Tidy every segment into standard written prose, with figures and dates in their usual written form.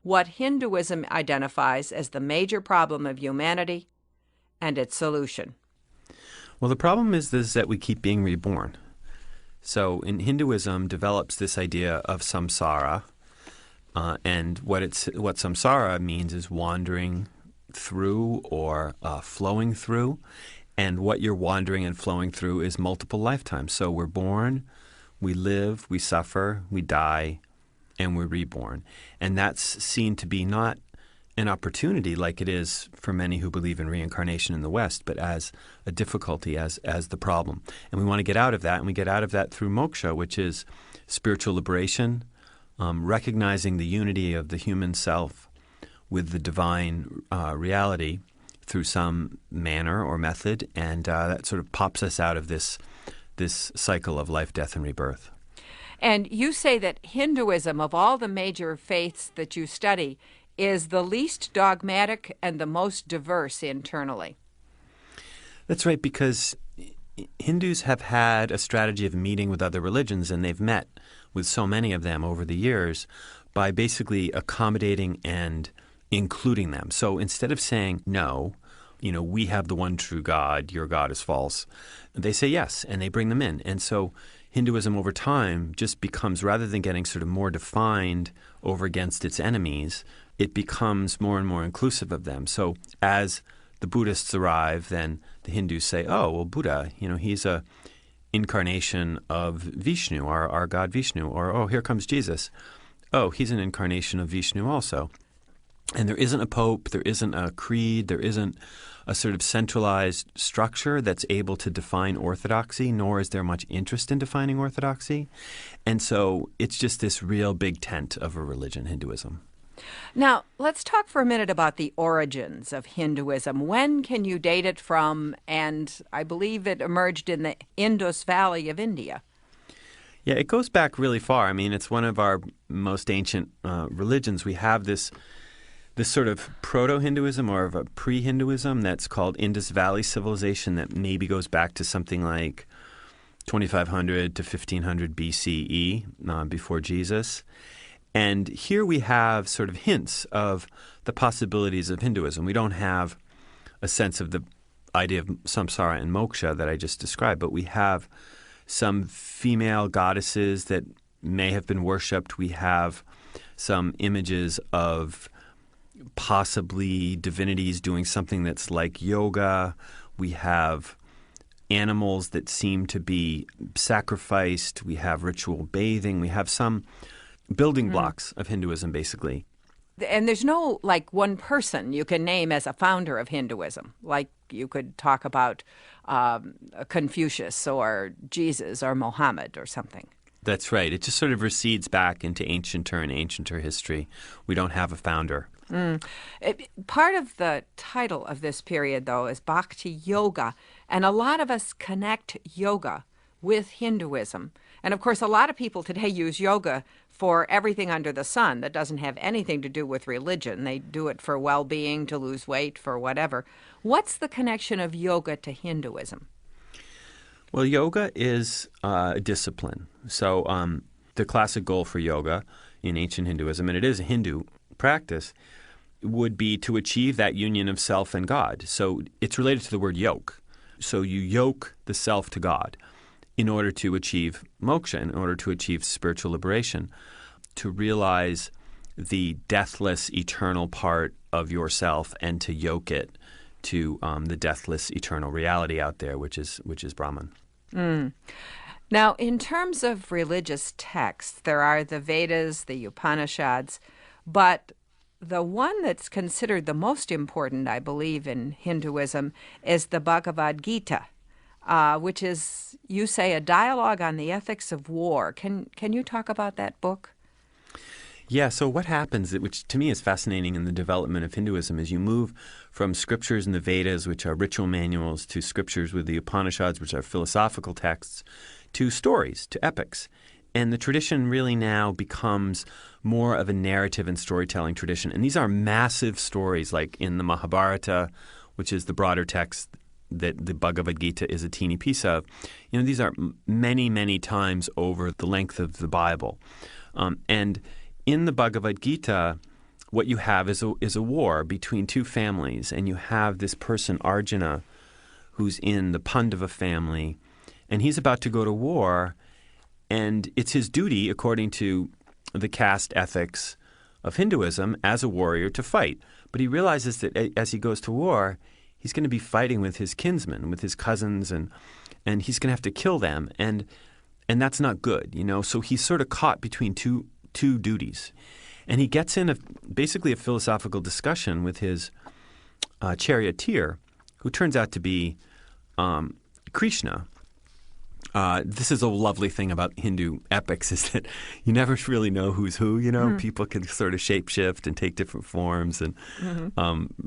what Hinduism identifies as the major problem of humanity and its solution. Well, the problem is this, that we keep being reborn. So in Hinduism develops this idea of samsara, and what samsara means is wandering through or flowing through. And what you're wandering and flowing through is multiple lifetimes. So we're born, we live, we suffer, we die, and we're reborn. And that's seen to be not an opportunity like it is for many who believe in reincarnation in the West, but as a difficulty, as the problem. And we want to get out of that, and we get out of that through moksha, which is spiritual liberation, recognizing the unity of the human self with the divine reality through some manner or method, and that sort of pops us out of this cycle of life, death, and rebirth. And you say that Hinduism, of all the major faiths that you study, is the least dogmatic and the most diverse internally. That's right, because Hindus have had a strategy of meeting with other religions, and they've met with so many of them over the years by basically accommodating and including them. So instead of saying, no, we have the one true God, your God is false, they say yes, and they bring them in. And so Hinduism over time just becomes, rather than getting sort of more defined over against its enemies, it becomes more and more inclusive of them. So as the Buddhists arrive, then the Hindus say, oh, well, Buddha, he's a incarnation of Vishnu, our god Vishnu. Or, oh, here comes Jesus. Oh, he's an incarnation of Vishnu also. And there isn't a pope, there isn't a creed, there isn't a sort of centralized structure that's able to define orthodoxy, nor is there much interest in defining orthodoxy. And so it's just this real big tent of a religion, Hinduism. Now, let's talk for a minute about the origins of Hinduism. When can you date it from? And I believe it emerged in the Indus Valley of India. Yeah, it goes back really far. I mean, it's one of our most ancient religions. We have this sort of proto-Hinduism or of a pre-Hinduism that's called Indus Valley civilization that maybe goes back to something like 2500 to 1500 BCE, before Jesus. And here we have sort of hints of the possibilities of Hinduism. We don't have a sense of the idea of samsara and moksha that I just described, but we have some female goddesses that may have been worshipped. We have some images of possibly divinities doing something that's like yoga. We have animals that seem to be sacrificed. We have ritual bathing. We have some building blocks of Hinduism, basically. And there's no, one person you can name as a founder of Hinduism. Like you could talk about Confucius or Jesus or Mohammed or something. That's right. It just sort of recedes back into ancienter history. We don't have a founder. Part of the title of this period, though, is Bhakti Yoga, and a lot of us connect yoga with Hinduism. And, of course, a lot of people today use yoga for everything under the sun that doesn't have anything to do with religion. They do it for well-being, to lose weight, for whatever. What's the connection of yoga to Hinduism? Well, yoga is a discipline. So the classic goal for yoga in ancient Hinduism, and it is a Hindu practice, would be to achieve that union of self and God. So it's related to the word yoke. So you yoke the self to God in order to achieve moksha, in order to achieve spiritual liberation, to realize the deathless, eternal part of yourself and to yoke it to the deathless, eternal reality out there, which is Brahman. Now, in terms of religious texts, there are the Vedas, the Upanishads, but the one that's considered the most important, I believe, in Hinduism is the Bhagavad Gita, which is, you say, a dialogue on the ethics of war. Can you talk about that book? Yeah, so what happens, which to me is fascinating in the development of Hinduism, is you move from scriptures in the Vedas, which are ritual manuals, to scriptures with the Upanishads, which are philosophical texts, to stories, to epics. And the tradition really now becomes more of a narrative and storytelling tradition. And these are massive stories, like in the Mahabharata, which is the broader text that the Bhagavad Gita is a teeny piece of. These are many, many times over the length of the Bible. And in the Bhagavad Gita, what you have is a war between two families, and you have this person, Arjuna, who's in the Pandava family, and he's about to go to war, and it's his duty, according to the caste ethics of Hinduism, as a warrior to fight. But he realizes that as he goes to war, he's going to be fighting with his kinsmen, with his cousins, and he's going to have to kill them, and that's not good, you know. So he's sort of caught between two duties. And he gets in basically a philosophical discussion with his charioteer, who turns out to be Krishna. This is a lovely thing about Hindu epics, is that you never really know who's who. You know, people can sort of shapeshift and take different forms, and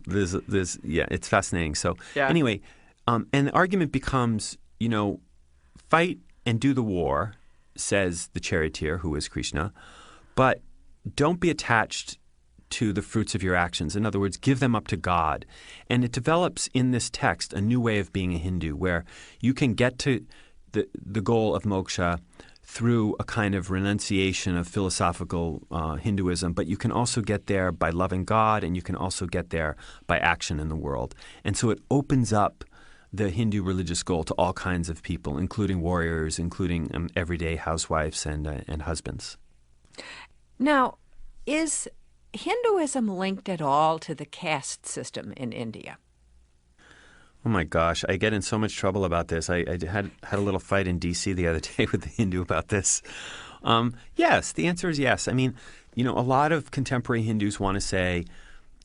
it's fascinating. So anyway, and the argument becomes, you know, fight and do the war, says the charioteer, who is Krishna, but don't be attached to the fruits of your actions. In other words, give them up to God. And it develops in this text a new way of being a Hindu, where you can get to the goal of moksha through a kind of renunciation of philosophical Hinduism, but you can also get there by loving God, and you can also get there by action in the world. And so it opens up the Hindu religious goal to all kinds of people, including warriors, including everyday housewives and husbands. Now, is Hinduism linked at all to the caste system in India? Oh my gosh, I get in so much trouble about this. I had a little fight in D.C. the other day with a Hindu about this. Yes, the answer is yes. I mean, you know, a lot of contemporary Hindus want to say,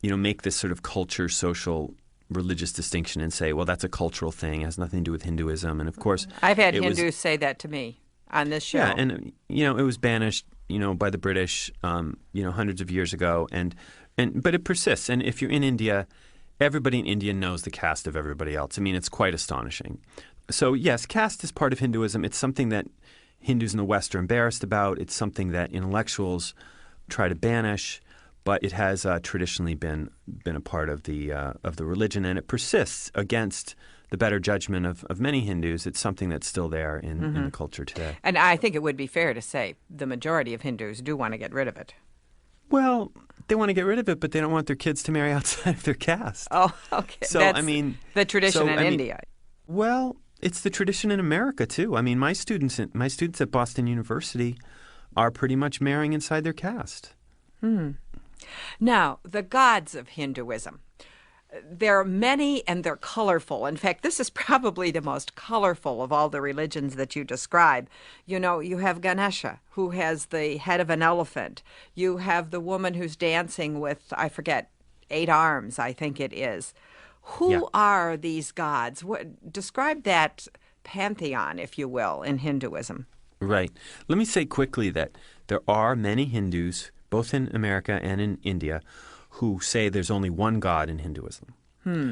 you know, make this sort of culture, social, religious distinction and say, well, that's a cultural thing. It has nothing to do with Hinduism. And of course, I've had Hindus say that to me on this show. Yeah, and, you know, it was banished, you know, by the British, you know, hundreds of years ago. But it persists. And if you're in India, everybody in India knows the caste of everybody else. I mean, it's quite astonishing. So yes, caste is part of Hinduism. It's something that Hindus in the West are embarrassed about. It's something that intellectuals try to banish, but it has traditionally been a part of the religion, and it persists against the better judgment of many Hindus. It's something that's still there in the culture today. And I think it would be fair to say the majority of Hindus do want to get rid of it. Well, they want to get rid of it, but they don't want their kids to marry outside of their caste. Oh, okay. So, that's I mean, the tradition in India. Well, it's the tradition in America, too. I mean, my students at Boston University are pretty much marrying inside their caste. Now, the gods of Hinduism. There are many, and they're colorful. In fact, this is probably the most colorful of all the religions that you describe. You know, you have Ganesha, who has the head of an elephant. You have the woman who's dancing with, I forget, 8 arms, I think it is. Who are these gods? Describe that pantheon, if you will, in Hinduism. Right. Let me say quickly that there are many Hindus, both in America and in India, who say there's only one God in Hinduism.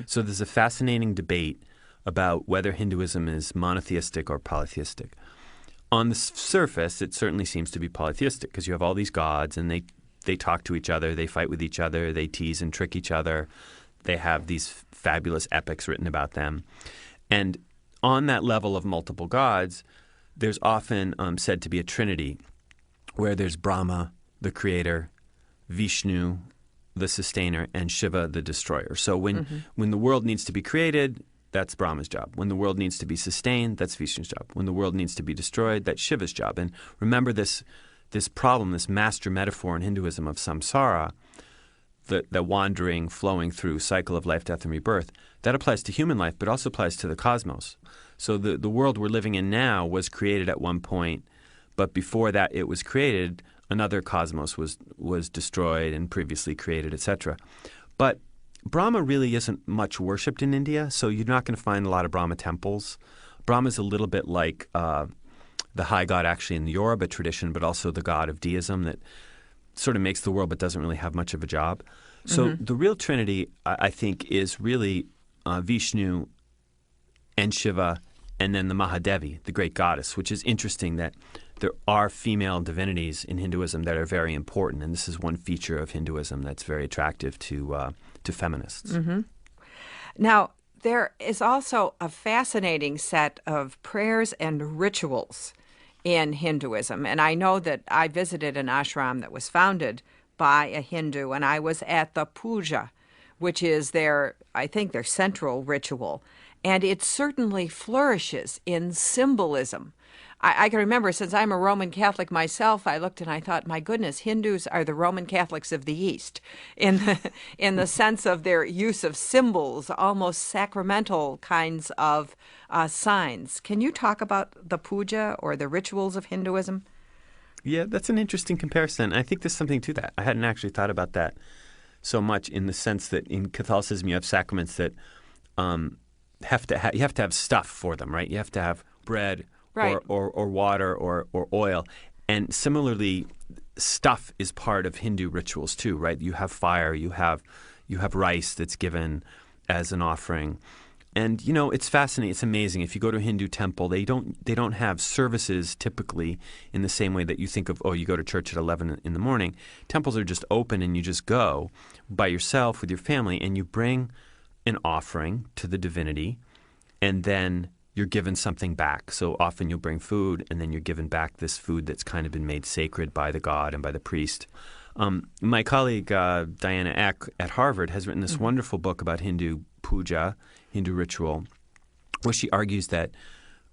So there's a fascinating debate about whether Hinduism is monotheistic or polytheistic. On the surface, it certainly seems to be polytheistic, because you have all these gods, and they talk to each other, they fight with each other, they tease and trick each other. They have these fabulous epics written about them. And on that level of multiple gods, there's often said to be a trinity, where there's Brahma, the creator, Vishnu, the sustainer, and Shiva, the destroyer. So when the world needs to be created, that's Brahma's job. When the world needs to be sustained, that's Vishnu's job. When the world needs to be destroyed, that's Shiva's job. And remember this problem, this master metaphor in Hinduism of samsara, the wandering, flowing through cycle of life, death, and rebirth, that applies to human life, but also applies to the cosmos. So the world we're living in now was created at one point, but before that it was created, another cosmos was destroyed and previously created, etc. But Brahma really isn't much worshipped in India, so you're not going to find a lot of Brahma temples. Brahma is a little bit like the high god actually in the Yoruba tradition, but also the god of deism that sort of makes the world but doesn't really have much of a job. So the real trinity, I think, is really Vishnu and Shiva, and then the Mahadevi, the great goddess, which is interesting that there are female divinities in Hinduism that are very important, and this is one feature of Hinduism that's very attractive to feminists. Now, there is also a fascinating set of prayers and rituals in Hinduism, and I know that I visited an ashram that was founded by a Hindu, and I was at the puja, which is I think, their central ritual. And it certainly flourishes in symbolism. I can remember, since I'm a Roman Catholic myself, I looked and I thought, my goodness, Hindus are the Roman Catholics of the East in the sense of their use of symbols, almost sacramental kinds of signs. Can you talk about the puja or the rituals of Hinduism? Yeah, that's an interesting comparison. I think there's something to that. I hadn't actually thought about that so much, in the sense that in Catholicism you have sacraments that you have to have stuff for them, right? You have to have bread, right, or water or oil. And similarly, stuff is part of Hindu rituals too, right? You have fire, you have rice that's given as an offering. And it's fascinating. It's amazing. If you go to a Hindu temple, they don't have services typically in the same way that you think of, you go to church at 11 in the morning. Temples are just open, and you just go by yourself with your family, and you bring an offering to the divinity, and then you're given something back. So often you'll bring food, and then you're given back this food that's kind of been made sacred by the god and by the priest. My colleague Diana Eck at Harvard has written this wonderful book about Hindu puja, Hindu ritual, where she argues that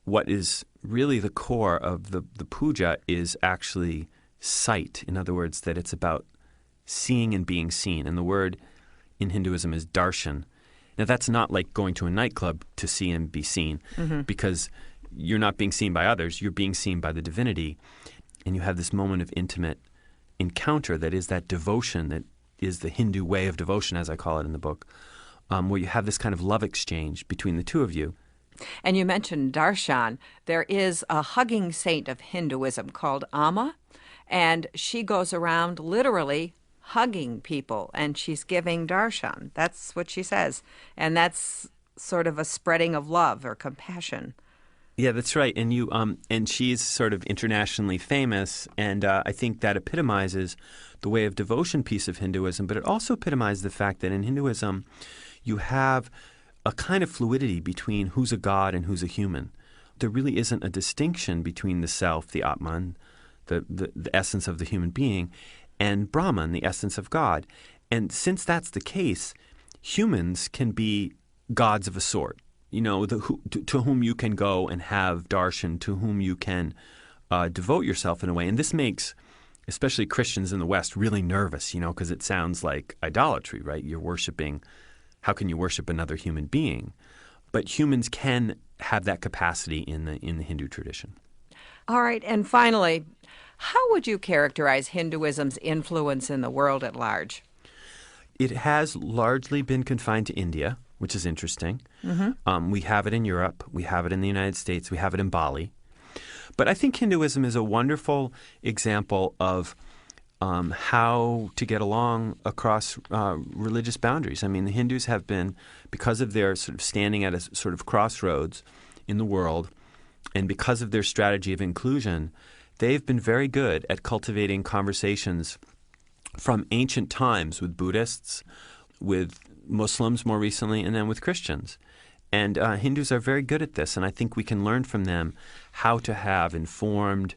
what is really the core of the puja is actually sight. In other words, that it's about seeing and being seen. And the word in Hinduism is darshan. Now, that's not like going to a nightclub to see and be seen, because you're not being seen by others. You're being seen by the divinity. And you have this moment of intimate encounter that is that devotion, that is the Hindu way of devotion, as I call it in the book, where you have this kind of love exchange between the two of you. And you mentioned darshan. There is a hugging saint of Hinduism called Amma, and she goes around literally hugging people, and she's giving darshan. That's what she says. And that's sort of a spreading of love or compassion. Yeah, that's right. And and she's sort of internationally famous, and I think that epitomizes the way of devotion piece of Hinduism, but it also epitomizes the fact that in Hinduism you have a kind of fluidity between who's a god and who's a human. There really isn't a distinction between the self, the Atman, the essence of the human being, and Brahman, the essence of God. And since that's the case, humans can be gods of a sort, to whom you can go and have darshan, to whom you can devote yourself in a way. And this makes especially Christians in the West really nervous, because it sounds like idolatry, right? You're worshiping. How can you worship another human being? But humans can have that capacity in the Hindu tradition. All right, and finally, how would you characterize Hinduism's influence in the world at large? It has largely been confined to India, which is interesting. We have it in Europe. We have it in the United States. We have it in Bali. But I think Hinduism is a wonderful example of how to get along across religious boundaries. I mean, the Hindus have been, because of their sort of standing at a sort of crossroads in the world, and because of their strategy of inclusion, they've been very good at cultivating conversations from ancient times with Buddhists, with Muslims more recently, and then with Christians. And Hindus are very good at this, and I think we can learn from them how to have informed,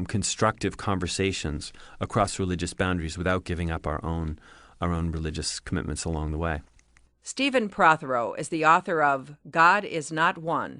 constructive conversations across religious boundaries without giving up our own religious commitments along the way. Hinduism Prothero is the author of God is Not One,